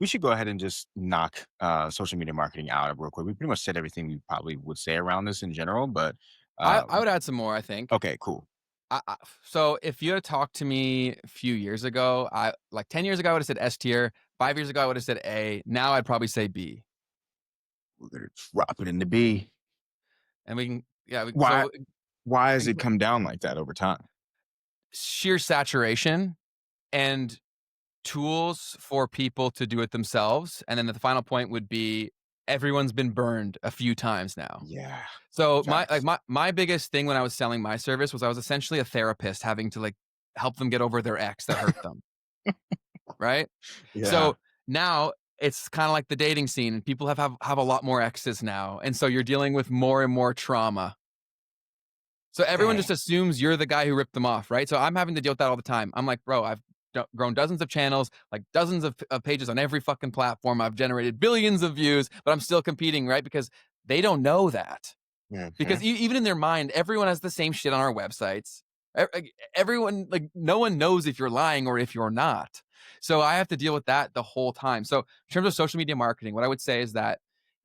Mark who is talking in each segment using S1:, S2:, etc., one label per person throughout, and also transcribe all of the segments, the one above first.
S1: we should go ahead and just knock social media marketing out real quick. We pretty much said everything we probably would say around this in general, but
S2: I
S1: um,
S2: would add some more, I think.
S1: okay, cool.
S2: So if you had talked to me a few years ago, I like 10 years ago, I would have said S tier. 5 years ago, I would have said A. Now I'd probably say B.
S1: We're gonna drop it in the B.
S2: And we can, yeah,
S1: Why? Why has it come down like that over time?
S2: sheer saturation and tools for people to do it themselves. And then the final point would be everyone's been burned a few times now.
S1: Yeah,
S2: So
S1: facts.
S2: my biggest thing when I was selling my service was I was essentially a therapist having to like help them get over their ex that hurt them, right?
S1: Yeah,
S2: So now it's kind of like the dating scene and people have a lot more exes now. And so you're dealing with more and more trauma. So everyone
S1: dang.
S2: just assumes you're the guy who ripped them off, right? So I'm having to deal with that all the time. I'm like, bro, I've grown dozens of channels, like dozens of pages on every fucking platform. I've generated billions of views, but I'm still competing, right? Because they don't know that.
S1: Hmm.
S2: Because even in their mind, everyone has the same shit on our websites. Everyone, like, no one knows if you're lying or if you're not. So I have to deal with that the whole time. So in terms of social media marketing, what I would say is that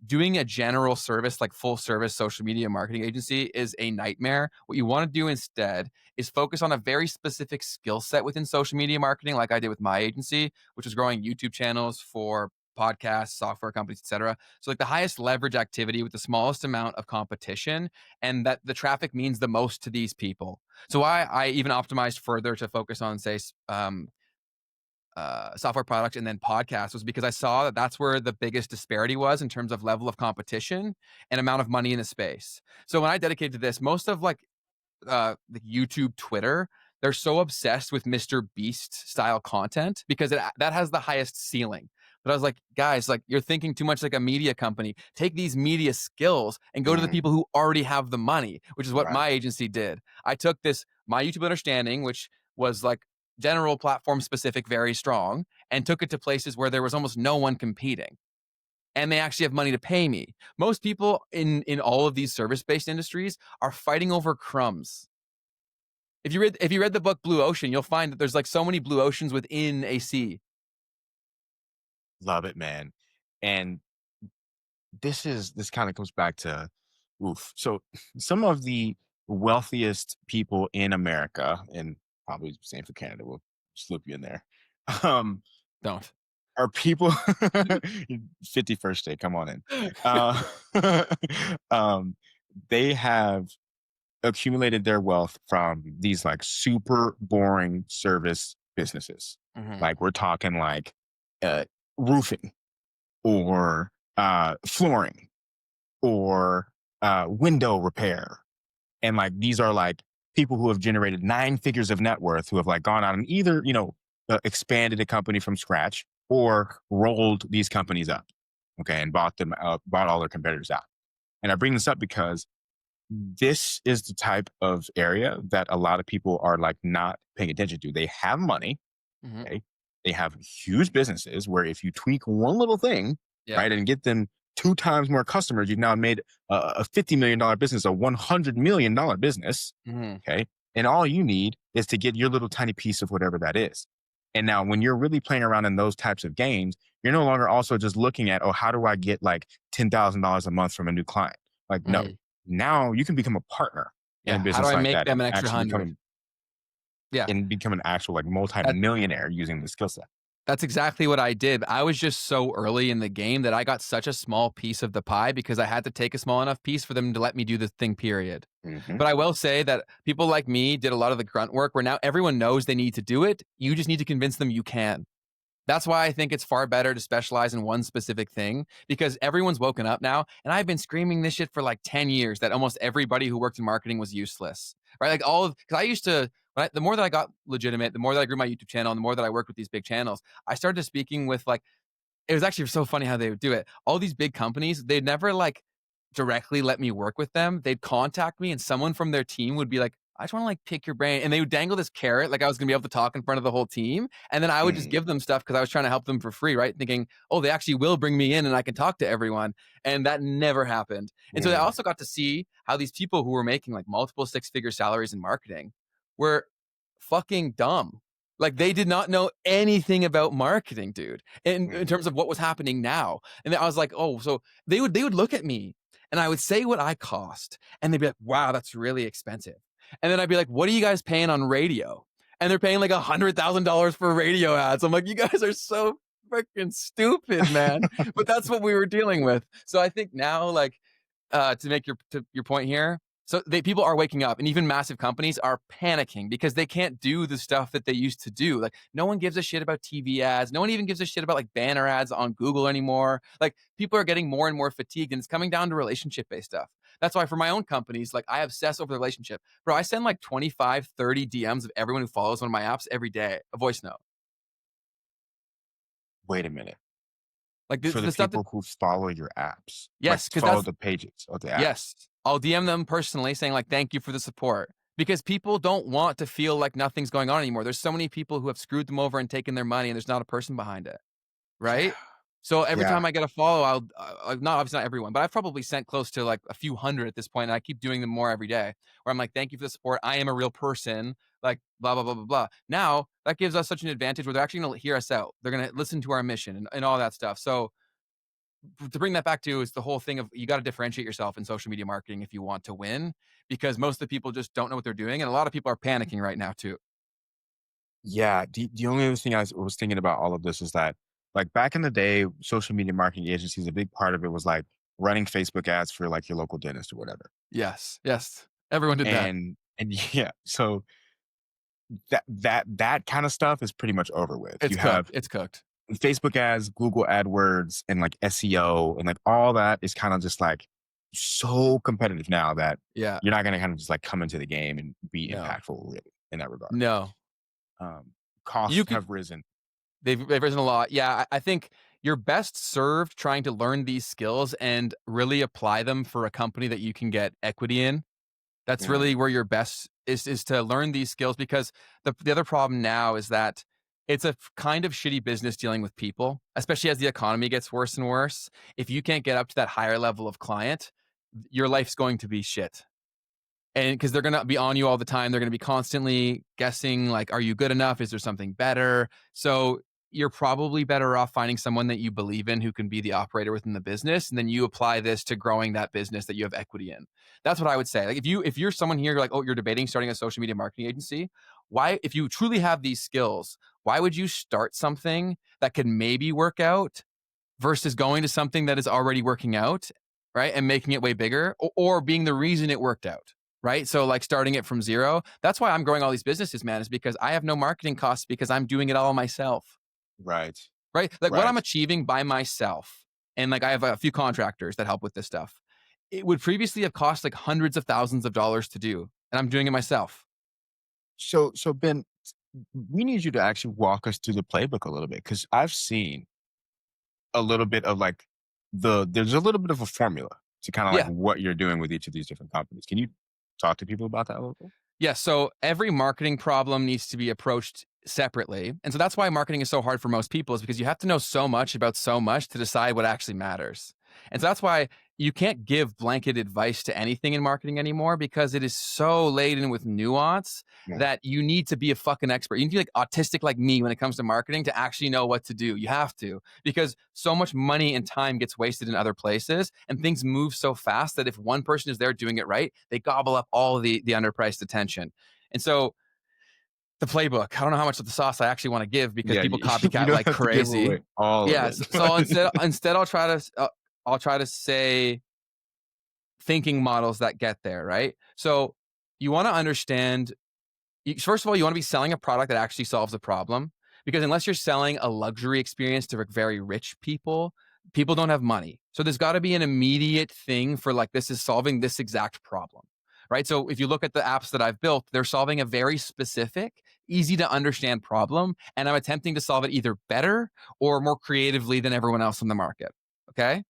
S2: doing a general service, like full service social media marketing agency, is a nightmare. What you want to do instead is focus on a very specific skill set within social media marketing, like I did with my agency, which was growing YouTube channels for podcasts, software companies, etc. So like the highest leverage activity with the smallest amount of competition, and that the traffic means the most to these people. So I even optimized further to focus on, say, software product and then podcasts, was because I saw that that's where the biggest disparity was in terms of level of competition and amount of money in the space. So when I dedicated to this, most of like the YouTube, Twitter, they're so obsessed with Mr. Beast style content because that has the highest ceiling. But I was like, guys, like you're thinking too much like a media company. Take these media skills and go to the
S1: Mm,
S2: people who already have the money, which is what
S1: right.
S2: my agency did. I took this my YouTube understanding, which was like general platform specific, very strong, and took it to places where there was almost no one competing and they actually have money to pay me. Most people in all of these service-based industries are fighting over crumbs. If you read the book Blue Ocean, you'll find that there's like so many blue oceans within a sea.
S1: Love it, man. And this kind of comes back to oof. So some of the wealthiest people in America, and probably same for Canada, we'll slip you in there. Um,
S2: Don't.
S1: are people 51st state, come on in. Uh, um, they have accumulated their wealth from these like super boring service businesses.
S2: Mhm.
S1: Like we're talking like uh, roofing or flooring or window repair. And like these are like people who have generated nine figures of net worth who have like gone out and either, expanded a company from scratch or rolled these companies up. Okay. And bought them out, bought all their competitors out. And I bring this up because this is the type of area that a lot of people are like not paying attention to. They have money.
S2: Mhm.
S1: Okay. They have huge businesses where if you tweak one little thing,
S2: Yeah.
S1: right, and get them two times more customers, you've now made a $50 million business, a $100 million business.
S2: Mhm.
S1: Okay. And all you need is to get your little tiny piece of whatever that is. And now when you're really playing around in those types of games, you're no longer also just looking at, oh, how do I get like $10,000 a month from a new client? Like, no,
S2: Mhm.
S1: now you can become a partner in a
S2: Yeah. How do
S1: business
S2: I
S1: like
S2: make
S1: that
S2: them
S1: and
S2: an extra
S1: actually
S2: 100? Yeah.
S1: become an actual like
S2: That
S1: multi-millionaire using the skill set.
S2: That's exactly what I did. I was just so early in the game that I got such a small piece of the pie because I had to take a small enough piece for them to let me do the thing, period.
S1: Hmm.
S2: But I will say that people like me did a lot of the grunt work where now everyone knows they need to do it. You just need to convince them you can. That's why I think it's far better to specialize in one specific thing because everyone's woken up now. And I've been screaming this shit for like 10 years that almost everybody who worked in marketing was useless, right? Like because I used to, the more that I got legitimate, the more that I grew my YouTube channel, and the more that I worked with these big channels, I started speaking with like, it was actually so funny how they would do it. All these big companies, they'd never like directly let me work with them. They'd contact me and someone from their team would be like, I just want to like pick your brain. And they would dangle this carrot like I was gonna be able to talk in front of the whole team. And then I would just
S1: Mm,
S2: give them stuff because I was trying to help them for free, right? Thinking, oh, they actually will bring me in and I can talk to everyone. And that never happened. And so I
S1: mm,
S2: also got to see how these people who were making like multiple six-figure salaries in marketing were fucking dumb. Like they did not know anything about marketing, dude, in
S1: Mhm.
S2: terms of what was happening now. And I was like, oh, so they would look at me and I would say what I cost, and they'd be like, wow, that's really expensive. And then I'd be like, what are you guys paying on radio? And they're paying like $100,000 for radio ads. I'm like, you guys are so freaking stupid, man. But that's what we were dealing with. So I think now, like, to make your point here, so people are waking up, and even massive companies are panicking because they can't do the stuff that they used to do. Like no one gives a shit about TV ads. No one even gives a shit about like banner ads on Google anymore. Like people are getting more and more fatigued, and it's coming down to relationship based stuff. That's why for my own companies, like I obsess over the relationship. Bro, I send like 25, 30 DMs of everyone who follows one of my apps every day, a voice note.
S1: Wait a minute.
S2: Like
S1: For the
S2: the stuff that,
S1: people who follow your apps, like
S2: yes, because
S1: follow
S2: that's,
S1: the pages of the apps.
S2: yes, I'll DM them personally saying like, thank you for the support. Because people don't want to feel like nothing's going on anymore. There's so many people who have screwed them over and taken their money, and there's not a person behind it,
S1: Yeah.
S2: right? So every
S1: Yeah.
S2: time I get a follow, I'll not obviously not everyone, but I've probably sent close to like a few hundred at this point, and I keep doing them more every day. Where I'm like, thank you for the support. I am a real person. Like blah blah blah blah blah. Now that gives us such an advantage where they're actually going to hear us out. They're going to listen to our mission and all that stuff. So to bring that back to is the whole thing of you got to differentiate yourself in social media marketing if you want to win, because most of the people just don't know what they're doing, and a lot of people are panicking right now too.
S1: Yeah. The only other thing I was thinking about all of this is that, like, back in the day, social media marketing agencies, a big part of it was like running Facebook ads for like your local dentist or whatever.
S2: Yes, yes, everyone did that.
S1: And yeah, so that kind of stuff is pretty much over with.
S2: It's
S1: You
S2: cooked.
S1: have
S2: It's cooked.
S1: Facebook ads, Google AdWords, and like SEO, and like all that is kind of just like so competitive now that
S2: Yeah.
S1: you're not going to kind of just like come into the game and be
S2: No.
S1: impactful really in that regard.
S2: No.
S1: Um,
S2: You
S1: Costs
S2: could.
S1: have risen.
S2: They've risen a lot. Yeah, I think you're best served trying to learn these skills and really apply them for a company that you can get equity in. That's
S1: Mm,
S2: really where your best is to learn these skills, because the other problem now is that it's a kind of shitty business dealing with people, especially as the economy gets worse and worse. If you can't get up to that higher level of client, your life's going to be shit. And because they're going to be on you all the time, they're going to be constantly guessing like, are you good enough? Is there something better? So you're probably better off finding someone that you believe in who can be the operator within the business, and then you apply this to growing that business that you have equity in. That's what I would say. Like if you're someone here, you're like, oh, you're debating starting a social media marketing agency, why, if you truly have these skills, why would you start something that could maybe work out versus going to something that is already working out, right? And making it way bigger, or being the reason it worked out, right? So like starting it from zero. That's why I'm growing all these businesses, man, is because I have no marketing costs because I'm doing it all myself,
S1: right.
S2: right? Like what I'm
S1: Right.
S2: achieving by myself. And like I have a few contractors that help with this stuff. It would previously have cost like hundreds of thousands of dollars to do, and I'm doing it myself.
S1: So Ben, we need you to actually walk us through the playbook a little bit because I've seen a little bit of like there's a little bit of a formula to kind of like
S2: Yeah.
S1: what you're doing with each of these different companies. Can you talk to people about that a little bit?
S2: Yeah, so every marketing problem needs to be approached separately. And so that's why marketing is so hard for most people, is because you have to know so much about so much to decide what actually matters. And so that's why you can't give blanket advice to anything in marketing anymore, because it is so laden with nuance
S1: Yeah.
S2: that you need to be a fucking expert. You need to be like autistic like me when it comes to marketing to actually know what to do. You have to, because so much money and time gets wasted in other places, and things move so fast that if one person is there doing it right, they gobble up all the underpriced attention. And so the playbook, I don't know how much of the sauce I actually want to give because
S1: Yeah,
S2: people
S1: you
S2: copycat
S1: don't
S2: like
S1: have to give
S2: crazy.
S1: away all of
S2: Yeah,
S1: it.
S2: so instead I'll try to say thinking models that get there, right? So you want to understand, first of all, you want to be selling a product that actually solves a problem, because unless you're selling a luxury experience to very rich people, people don't have money. So there's got to be an immediate thing for like, this is solving this exact problem, right? So if you look at the apps that I've built, they're solving a very specific, easy to understand problem, and I'm attempting to solve it either better or more creatively than everyone else in the market. Okay.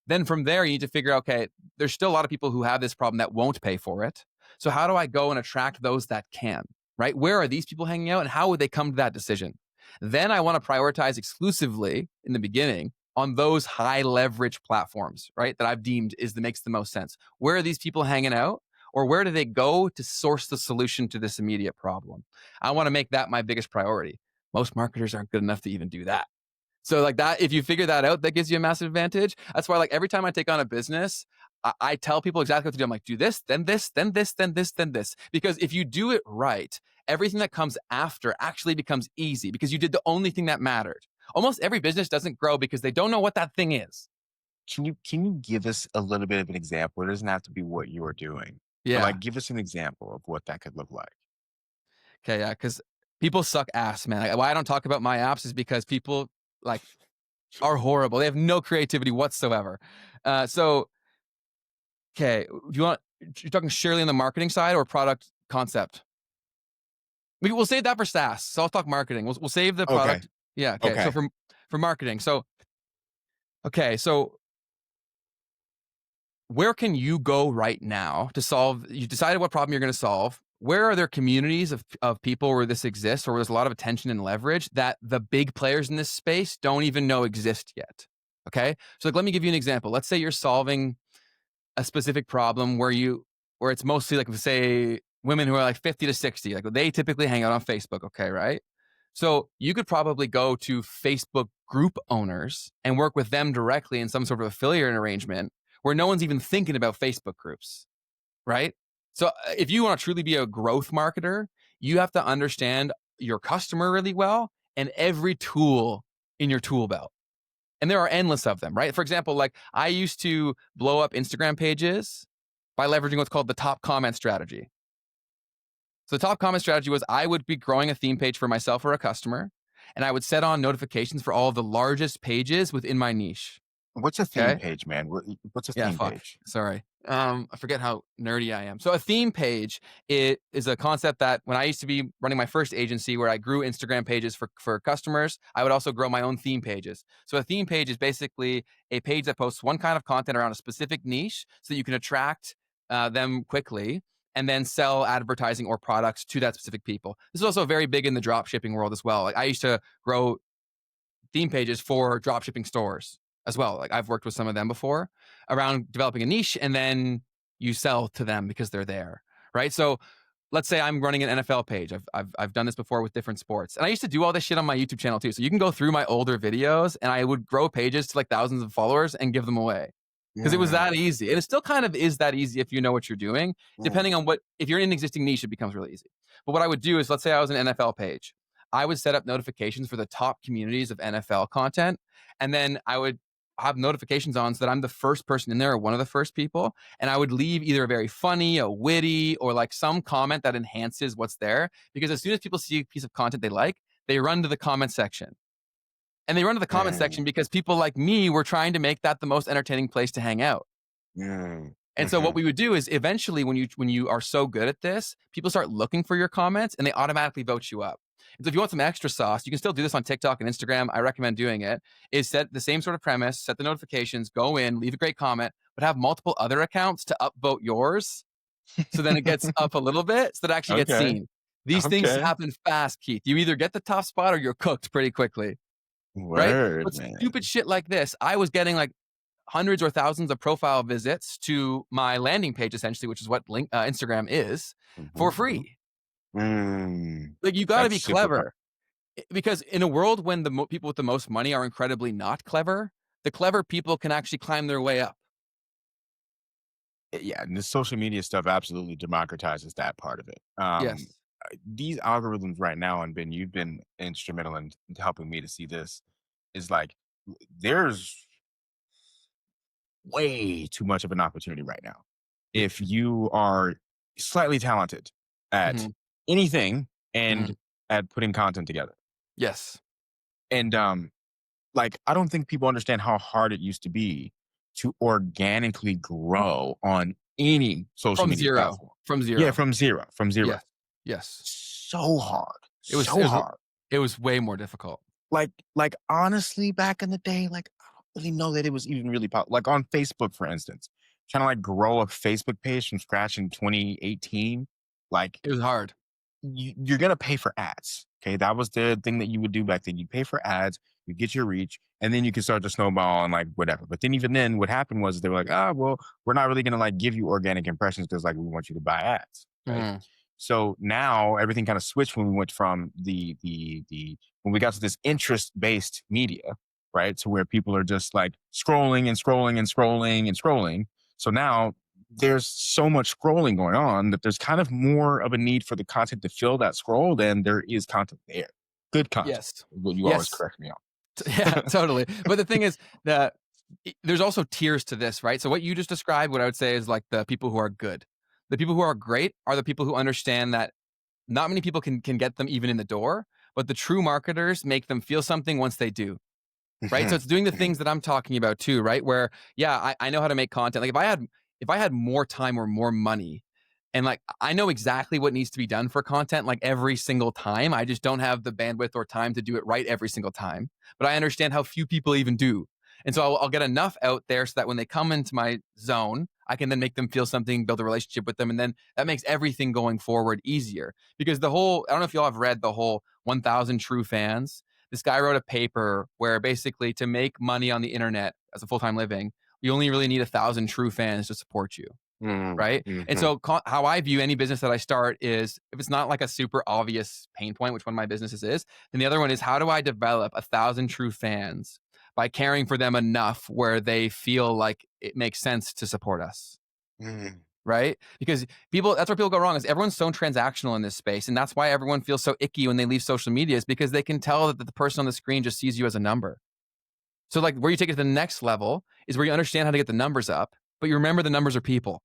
S2: Then from there, you need to figure out, okay, there's still a lot of people who have this problem that won't pay for it. So how do I go and attract those that can, right? Where are these people hanging out and how would they come to that decision? Then I want to prioritize exclusively in the beginning on those high leverage platforms, right? That I've deemed makes the most sense. Where are these people hanging out? or where do they go to source the solution to this immediate problem? I want to make that my biggest priority. Most marketers aren't good enough to even do that. So like that, if you figure that out, that gives you a massive advantage. That's why like every time I take on a business, I tell people exactly what to do. I'm like, do this, then this, then this, then this, then this. Because if you do it right, everything that comes after actually becomes easy because you did the only thing that mattered. Almost every business doesn't grow because they don't know what that thing is.
S1: Can you give us a little bit of an example? It doesn't have to be what you are doing, but
S2: Yeah.
S1: like give us an example of what that could look like.
S2: Okay. Yeah. Because people suck ass, man. Like, why I don't talk about my apps is because people like are horrible. They have no creativity whatsoever. So, okay, do you want? You're talking Shirley on the marketing side or product concept? We'll save that for SaaS. So I'll talk marketing. We'll save the
S1: Okay.
S2: product. Yeah. Okay. So
S1: Okay.
S2: for marketing. So okay. So where can you go right now to solve? You decided what problem you're going to solve. Where are there communities of people where this exists, or where there's a lot of attention and leverage that the big players in this space don't even know exist yet? Okay. So like, let me give you an example. Let's say you're solving a specific problem where it's mostly like say women who are like 50 to 60, like they typically hang out on Facebook. Okay. Right. So you could probably go to Facebook group owners and work with them directly in some sort of affiliate arrangement where no one's even thinking about Facebook groups. Right. So if you want to truly be a growth marketer, you have to understand your customer really well and every tool in your tool belt. And there are endless of them, right? For example, like I used to blow up Instagram pages by leveraging what's called the top comment strategy. So the top comment strategy was I would be growing a theme page for myself or a customer, and I would set on notifications for all of the largest pages within my niche.
S1: What's a theme
S2: Okay.
S1: page, man? What's a
S2: Yeah,
S1: theme
S2: fuck.
S1: page?
S2: Sorry. I forget how nerdy I am. So a theme page, it is a concept that when I used to be running my first agency where I grew Instagram pages for customers, I would also grow my own theme pages. So a theme page is basically a page that posts one kind of content around a specific niche so that you can attract them quickly and then sell advertising or products to that specific people. This is also very big in the drop shipping world as well. Like I used to grow theme pages for drop shipping stores as well. Like I've worked with some of them before around developing a niche and then you sell to them because they're there. Right. So let's say I'm running an NFL page. I've done this before with different sports. And I used to do all this shit on my YouTube channel too. So you can go through my older videos and I would grow pages to like thousands of followers and give them away. Because it was that
S1: Mm,
S2: easy. And it still kind of is that easy if you know what you're doing.
S1: mm.
S2: Depending on if you're in an existing niche, it becomes really easy. But what I would do is, let's say I was an NFL page. I would set up notifications for the top communities of NFL content. And then I would have notifications on so that I'm the first person in there or one of the first people. And I would leave either a very funny, a witty, or like some comment that enhances what's there. Because as soon as people see a piece of content they like, they run to the comment section. And they run to the comment
S1: Mm,
S2: section because people like me were trying to make that the most entertaining place to hang out.
S1: mm,
S2: And so what
S1: mhm.
S2: we would do is eventually when you are so good at this, people start looking for your comments and they automatically vote you up. And so if you want some extra sauce, you can still do this on TikTok and Instagram. I recommend doing it. Is set the same sort of premise, set the notifications, go in, leave a great comment, but have multiple other accounts to upvote yours. So then it gets up a little bit so that it actually gets
S1: Okay.
S2: seen. These things
S1: Okay.
S2: happen fast, Keith. You either get the top spot or you're cooked pretty quickly, right?
S1: Word,
S2: But
S1: man.
S2: stupid shit like this, I was getting like hundreds or thousands of profile visits to my landing page, essentially, which is what Instagram is, for
S1: Mhm, mhm.
S2: free.
S1: Mm,
S2: Like you got to
S1: that's
S2: be
S1: super powerful.
S2: clever because in a world when the people with the most money are incredibly not clever, the clever people can actually climb their way up.
S1: Yeah, and the social media stuff absolutely democratizes that part of it.
S2: Yes,
S1: These algorithms right now, and Ben, you've been instrumental in helping me to see this, is like there's way too much of an opportunity right now. If you are slightly talented at
S2: hmm
S1: anything
S2: hmm
S1: and at putting content together.
S2: yes,
S1: And like I don't think people understand how hard it used to be to organically grow on any social
S2: from
S1: media
S2: zero,
S1: platform.
S2: from
S1: Yeah,
S2: zero.
S1: from zero.
S2: Yes, yes.
S1: So hard.
S2: It was
S1: So
S2: it was
S1: hard.
S2: it was way more difficult.
S1: Like honestly, back in the day, like I don't really know that it was even really like on Facebook, for instance, trying to like grow a Facebook page from scratch in 2018, like
S2: It was hard.
S1: you're gonna pay for ads. Okay. That was the thing that you would do back then. You pay for ads, you get your reach, and then you can start to snowball and like whatever. But then even then, what happened was they were like, ah, well, we're not really gonna like give you organic impressions because like we want you to buy ads, right?
S2: Mhm.
S1: So now everything kind of switched when we went from the when we got to this interest based media, right? To where people are just like scrolling and scrolling and scrolling and scrolling. So now there's so much scrolling going on that there's kind of more of a need for the content to fill that scroll than there is content there. Good content,
S2: Yes.
S1: what you always
S2: Yes.
S1: correct me
S2: Yeah,
S1: on.
S2: totally. But the thing is that there's also tiers to this, right? So what you just described, what I would say is like the people who are good. The people who are great are the people who understand that not many people can get them even in the door, but the true marketers make them feel something once they do. Right. So
S1: Mhm,
S2: it's doing the
S1: mhm,
S2: things that I'm talking about too, right? Where, yeah, I know how to make content. Like if I had more time or more money, and like I know exactly what needs to be done for content like every single time. I just don't have the bandwidth or time to do it right every single time. But I understand how few people even do. And so I'll get enough out there so that when they come into my zone, I can then make them feel something, build a relationship with them. And then that makes everything going forward easier. Because the whole, I don't know if y'all have read the whole 1000 True Fans. This guy wrote a paper where basically to make money on the internet as a full-time living, you only really need 1,000 true fans to support you.
S1: mhm,
S2: Right. And
S1: mhm,
S2: so how I view any business that I start is if it's not like a super obvious pain point, which one of my businesses is, then the other one is how do I develop 1,000 true fans by caring for them enough where they feel like it makes sense to support us.
S1: mhm,
S2: Right. Because people, that's where people go wrong is everyone's so transactional in this space. And that's why everyone feels so icky when they leave social media is because they can tell that the person on the screen just sees you as a number. So like where you take it to the next level is where you understand how to get the numbers up, but you remember the numbers are people.